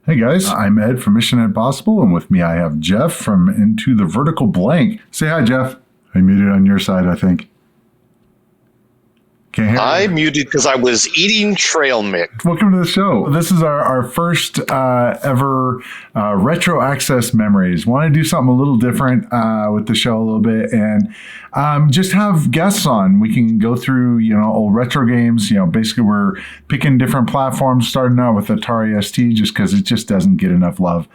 Hey guys, I'm Ed from Mission Impossible, and with me I have Jeff from Into the Vertical Blank. Say hi, Jeff. I muted on your side, I think. Can't hear I you. muted because I was eating trail mix. Welcome to the show. This is our first ever retro access memories. Want to do something a little different with the show a little bit, and just have guests on. We can go through, old retro games. Basically we're picking different platforms, starting out with Atari ST just because it just doesn't get enough love.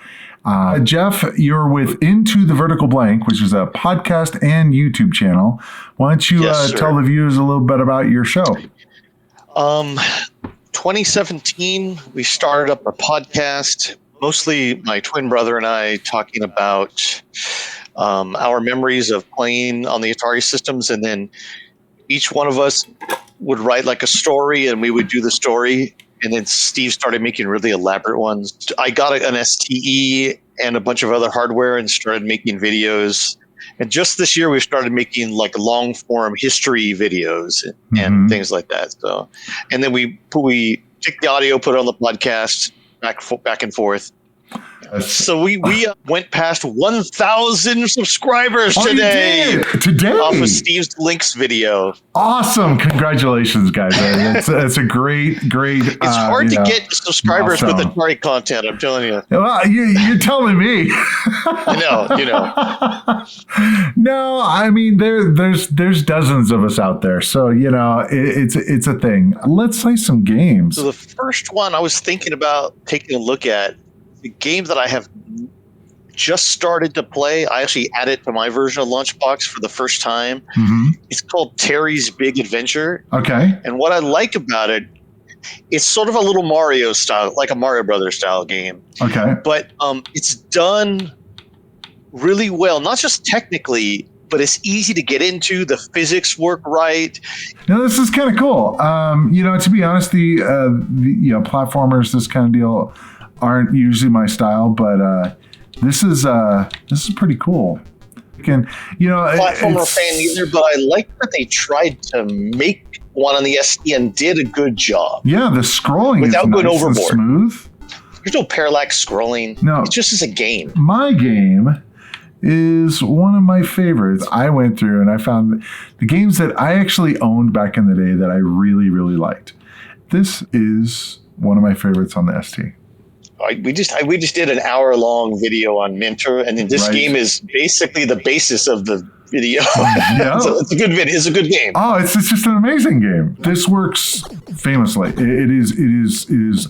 Jeff, you're with Into the Vertical Blank, which is a podcast and YouTube channel. Why don't you tell the viewers a little bit about your show? 2017, we started up a podcast, mostly my twin brother and I, talking about our memories of playing on the Atari systems, and then each one of us would write like a story, and we would do the story. And then Steve started making really elaborate ones. I got an STE and a bunch of other hardware and started making videos. And just this year, we started making like long form history videos and things like that. So, and then we take the audio, put it on the podcast, back and forth. So we went past 1,000 subscribers today. You did? Today? Off of Steve's Links video. Awesome. Congratulations, guys. That's a great. It's hard to get subscribers milestone with Atari content, I'm telling you. Well, you're telling me. You know. No, I mean, there's dozens of us out there. So, it's a thing. Let's play some games. So the first one I was thinking about taking a look at, the game that I have just started to play, I actually added to my version of Lunchbox for the first time. It's called Terry's Big Adventure. Okay. And what I like about it, it's sort of a little Mario style, like a Mario Brothers style game. Okay. But it's done really well, not just technically, but it's easy to get into. The physics work right. This is kind of cool. To be honest, the platformers, this kind of deal, aren't usually my style, but this is pretty cool. Platformer fan either, but I like that they tried to make one on the ST and did a good job. Yeah, the scrolling without going overboard. Smooth. There's no parallax scrolling. No, it just is a game. My game is one of my favorites. I went through and I found the games that I actually owned back in the day that I really, really liked. This is one of my favorites on the ST. We just did an hour-long video on Mentor, and then this game is basically the basis of the video. Yeah. So it's a good video. It's a good game. Oh, it's just an amazing game. This works famously. It is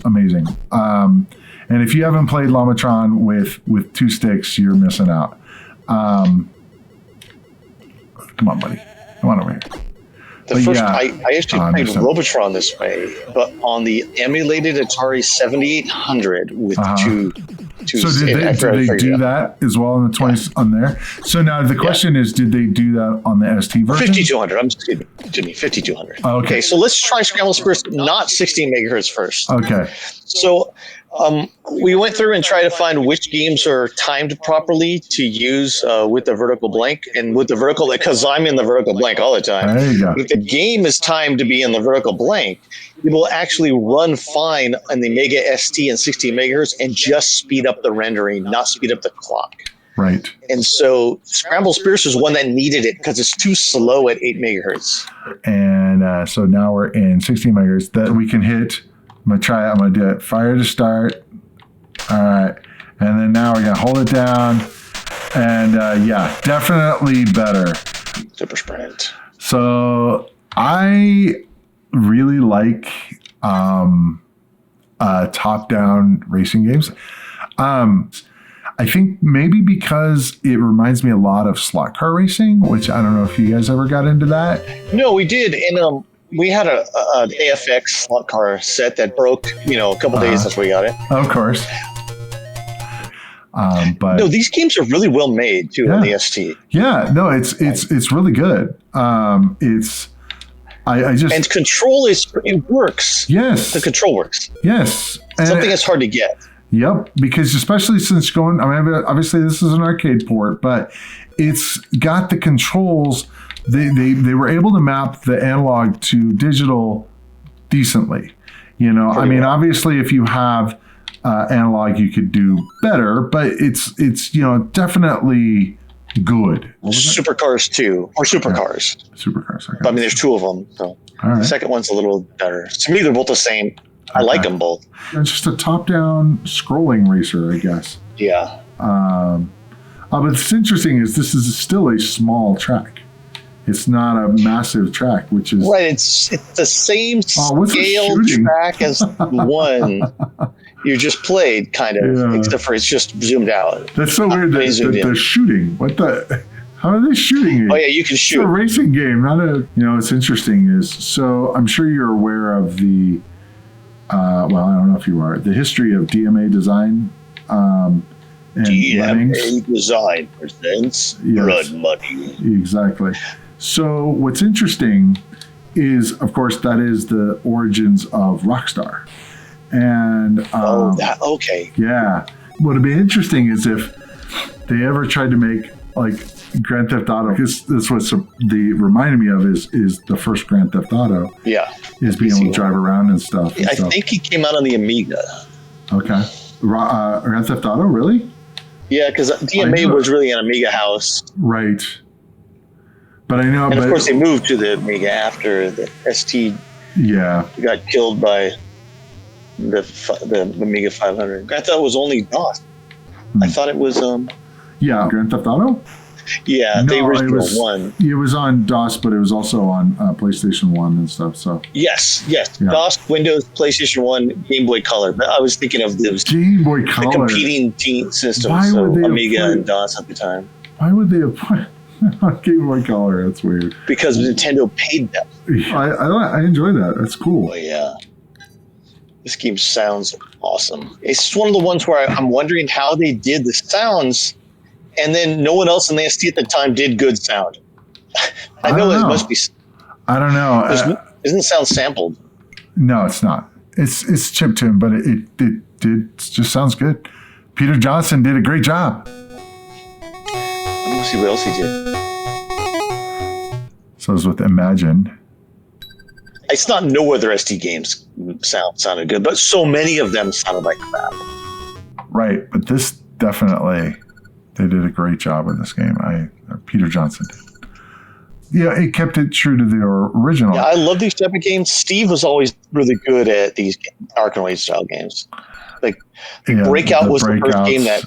amazing. And if you haven't played Lamatron with two sticks, you're missing out. Come on, buddy. Come on over here. I actually played Robotron this way, but on the emulated Atari 7800 with two. So did they do that as well on the 20s on there? So now the question is, did they do that on the ST version? 5200. I'm just kidding. 5200. Okay, so let's try Scramble Spears, not 16 megahertz first. Okay. So we went through and tried to find which games are timed properly to use with the vertical blank, and with the vertical, because I'm in the vertical blank all the time. There you go. If the game is timed to be in the vertical blank, it will actually run fine on the Mega ST and 16 megahertz and just speed up the rendering, not speed up the clock. Right. And so Scramble Spears is one that needed it because it's too slow at 8 megahertz. And so now we're in 16 megahertz that we can hit. I'm going to try it. I'm going to do it. Fire to start. All right. And then now we're going to hold it down. And definitely better. Super sprint. So I really like top-down racing games. I think maybe because it reminds me a lot of slot car racing, which I don't know if you guys ever got into that. No, we did. And we had an AFX slot car set that broke, a couple days after we got it. Of course. But no, these games are really well made too on the ST. Yeah, no, it's really good. And control it works. Yes, the control works. Yes, something that's hard to get. Yep, because especially since obviously this is an arcade port, but it's got the controls. They were able to map the analog to digital decently. Obviously if you have analog you could do better, but it's definitely good. Supercars 2 or Supercars. Yeah. Supercars. Okay. I mean, there's two of them. So right. The second one's a little better. To me, they're both the same. I like them both. It's just a top-down scrolling racer, I guess. Yeah. But what's interesting is this is still a small track. It's not a massive track, which is right. It's the same scale track as the one you just played, kind of, except for it's just zoomed out. That's so weird that they're shooting. What the? How are they shooting? Oh yeah, you can shoot. It's a racing game, not a. What's interesting is, so I'm sure you're aware of the. Well, I don't know if you are, the history of DMA design. And DMA design presents Blood Money. Exactly. So what's interesting is, of course, that is the origins of Rockstar. And okay. Yeah. What would be interesting is if they ever tried to make like Grand Theft Auto. This what reminded me of is the first Grand Theft Auto. Yeah. Is being able to drive around and stuff. I think he came out on the Amiga. Okay. Grand Theft Auto, really? Yeah, because DMA was really an Amiga house. Right. But I know. And of course, they moved to the Amiga after the ST. Yeah. Got killed by the Amiga 500. I thought it was only DOS. I thought it was. Yeah, Grand Theft Auto. Yeah, the original one. It was on DOS, but it was also on PlayStation 1 and stuff. So yes, yeah. DOS, Windows, PlayStation 1, Game Boy Color. But I was thinking of those Game Boy Color, the competing team systems, so Amiga and DOS at the time. Why would they have put on Game Boy Color? That's weird. Because Nintendo paid them. I enjoy that. That's cool. Oh yeah. This game sounds awesome. It's one of the ones where I'm wondering how they did the sounds. And then no one else in the ST at the time did good sound. I know it must be. I don't know. Isn't the sound sampled? No, it's not. It's chiptune, but it just sounds good. Peter Johnson did a great job. Let me see what else he did. So it was with Imagine. It's not no other ST games sounded good, but so many of them sounded like crap. Right, but this definitely. They did a great job with this game. Peter Johnson did. Yeah, it kept it true to the original. Yeah, I love these type of games. Steve was always really good at these Arkanoid style games. Like Breakout was the first game that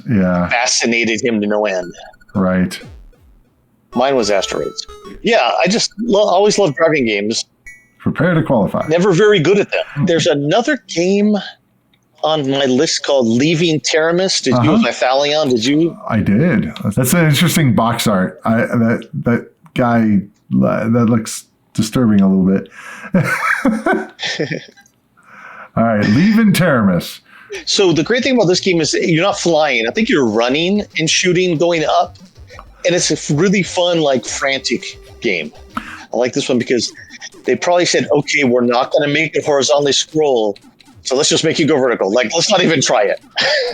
fascinated him to no end. Right. Mine was Asteroids. Yeah, I just always loved driving games. Prepare to qualify. Never very good at them. There's another game on my list called Leaving Teramis. Did you with my Thalion? Did you? I did. That's an interesting box art. That guy, that looks disturbing a little bit. All right, Leaving Teramis. So the great thing about this game is you're not flying. I think you're running and shooting, going up. And it's a really fun, like, frantic game. I like this one because they probably said, okay, we're not going to make it horizontally scroll. So let's just make you go vertical. Like, let's not even try it.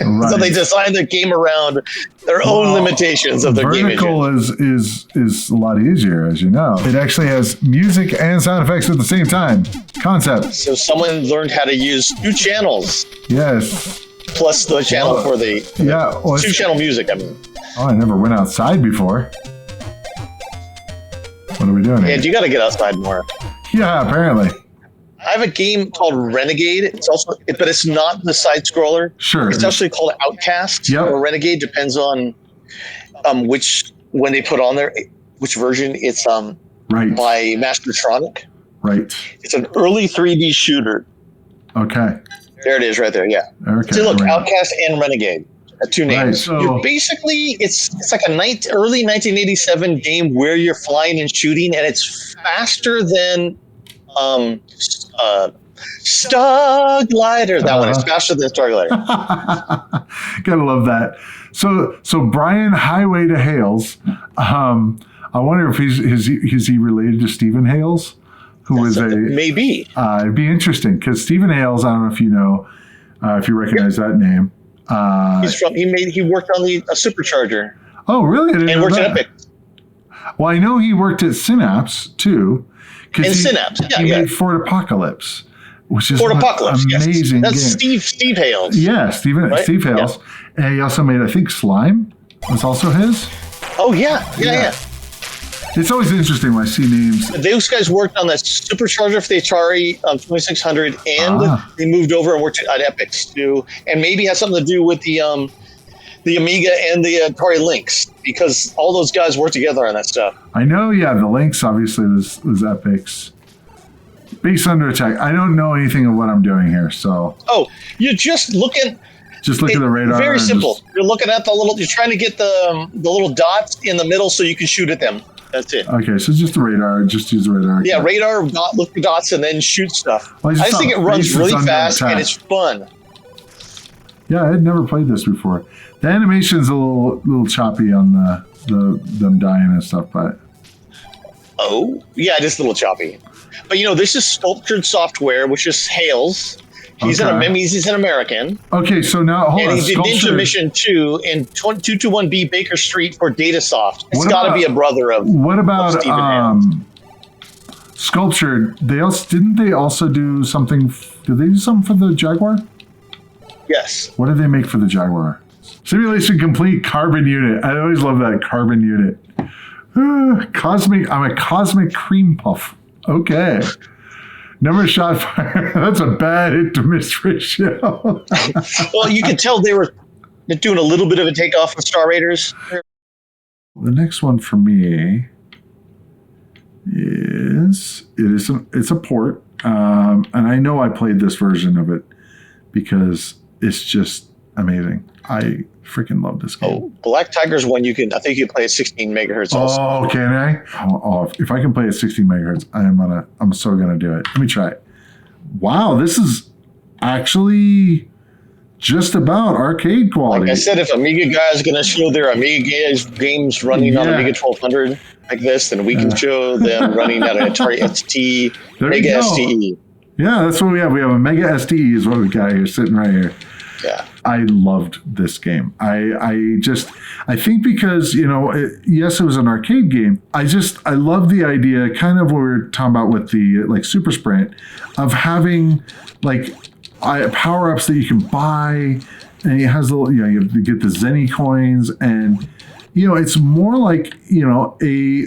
Right. So they designed the game around their own limitations of their game engine. Vertical is a lot easier, as you know. It actually has music and sound effects at the same time. Concept. So someone learned how to use 2 channels. Yes. Plus the channel for the 2-channel music, I mean. Oh, I never went outside before. What are we doing here? And you got to get outside more. Yeah, apparently. I have a game called Renegade. It's also, but it's not the side scroller. Sure. It's actually called Outcast or Renegade. Depends on when they put on there which version. It's by Mastertronic. Right. It's an early 3D shooter. Okay. There it is, right there. Yeah. Okay. So look, Outcast and Renegade. 2 names. Right, so you're basically, it's like a early 1987 game where you're flying and shooting, and it's faster than Star Glider. That one is faster than Star Glider. Gotta love that. So Brian Highway to Hales. I wonder if is he related to Stephen Hales, who was maybe. It'd be interesting because Stephen Hales. I don't know if you know, if you recognize that name. He worked on the supercharger. Oh, really? And worked at Epic. Well, I know he worked at Synapse too. And Synapse, he made Fort Apocalypse, which is Fort an Apocalypse. amazing Yes. That's game. Steve Hales. Yeah, right? Steve Hales. Yeah. And he also made, I think, Slime was also his. Oh, yeah. It's always interesting when I see names. Those guys worked on that supercharger for the Atari 2600, and they moved over and worked at Epix too, and maybe has something to do with the Amiga and the Atari Lynx, because all those guys worked together on that stuff. I know, yeah, the Lynx obviously was Epix. Base Under Attack. I don't know anything of what I'm doing here, so. Oh, you're just looking. Just look at the radar. Very simple. You're looking at the little. You're trying to get the little dots in the middle so you can shoot at them. That's it. Okay, so just the radar. Just use the radar. Yeah, radar. Look for dots and then shoot stuff. Well, I just think it runs really fast and it's fun. Yeah, I had never played this before. The animation's a little choppy on them dying and stuff, but. Oh, yeah, it is a little choppy. But this is Sculptured Software, which is Hales. He's an American. Okay, so now hold on. And he did Ninja Mission 2 and 221B Baker Street for Datasoft. It's got to be a brother of. What about Stephen Hales. Sculptured? Didn't they also do something? Did they do something for the Jaguar? Yes. What did they make for the Jaguar? Simulation Complete Carbon Unit. I always love that Carbon Unit. Cosmic. I'm a cosmic cream puff. Okay. Never shot fire. That's a bad hit to miss ratio. Well, you could tell they were doing a little bit of a takeoff of Star Raiders. The next one for me is it's a port, and I know I played this version of it because it's just amazing. I freaking love this game. Oh, Black Tiger's one I think you can play at 16 megahertz also. Oh, can I? Oh, if I can play at 16 megahertz, I'm so gonna do it. Let me try it. Wow, this is actually just about arcade quality. Like I said, if Amiga guys are gonna show their Amiga games running on Amiga 1200 like this, then we can show them running at an Atari ST, Mega STE. Yeah, that's what we have. We have a Mega STE is what we got here, sitting right here. Yeah. I loved this game. I think because, yes, it was an arcade game. I love the idea, kind of what we were talking about with the Super Sprint, of having power-ups that you can buy, and it has you have to get the Zenny coins, and it's more like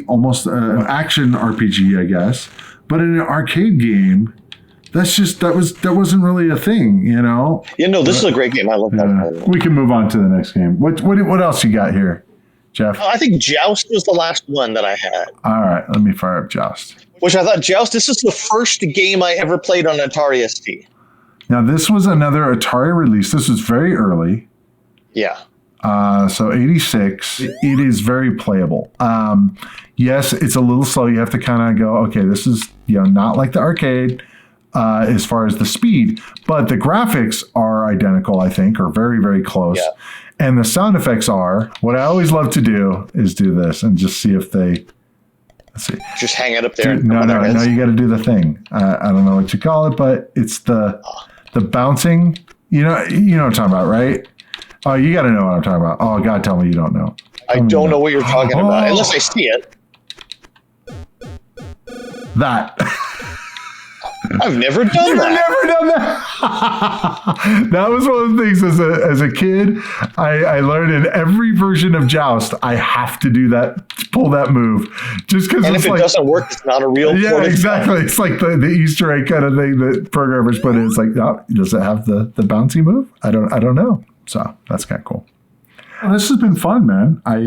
almost an action RPG, I guess, but in an arcade game. That wasn't really a thing, This is a great game. I love that. We can move on to the next game. What else you got here, Jeff? I think Joust was the last one that I had. All right, let me fire up Joust. Which I thought this is the first game I ever played on Atari ST. Now this was another Atari release. This was very early. Yeah. So 86. It is very playable. Yes, it's a little slow. You have to kind of go, okay, this is not like the arcade. As far as the speed, but the graphics are identical, I think, or very, very close. Yeah. And the sound effects are, what I always love to do is do this and just see if they, let's see. Just hang it up there. No, you got to do the thing. I don't know what you call it, but it's the bouncing, you know what I'm talking about, right? Oh, you got to know what I'm talking about. Oh, God, tell me you don't know. I don't know what you're talking about, unless I see it. That. I've never done that. Never done that. That was one of the things as a kid. I learned in every version of Joust, I have to do that, pull that move, just because. And if it doesn't work, it's not a real. Yeah, exactly. It's like the Easter egg kind of thing that programmers put in. It's like, oh, does it have the bouncy move? I don't know. So that's kind of cool. Well, this has been fun, man. I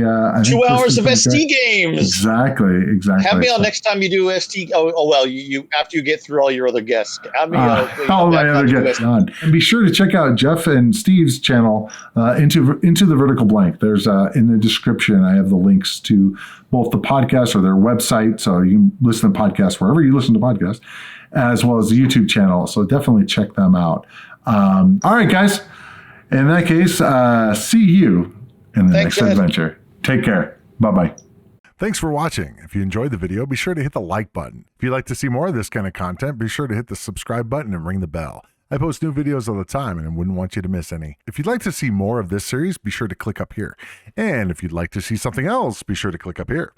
2 hours of ST games. Exactly. Have me on next time you do ST. Oh well, you after you get through all your other guests. Have me all my other guests on. And be sure to check out Jeff and Steve's channel, into the Vertical Blank. There's in the description. I have the links to both the podcast or their website, so you can listen to podcasts wherever you listen to podcasts, as well as the YouTube channel. So definitely check them out. All right, guys. In that case, see you in the next adventure. Take care. Bye-bye. Thanks for watching. If you enjoyed the video, be sure to hit the like button. If you'd like to see more of this kind of content, be sure to hit the subscribe button and ring the bell. I post new videos all the time and I wouldn't want you to miss any. If you'd like to see more of this series, be sure to click up here. And if you'd like to see something else, be sure to click up here.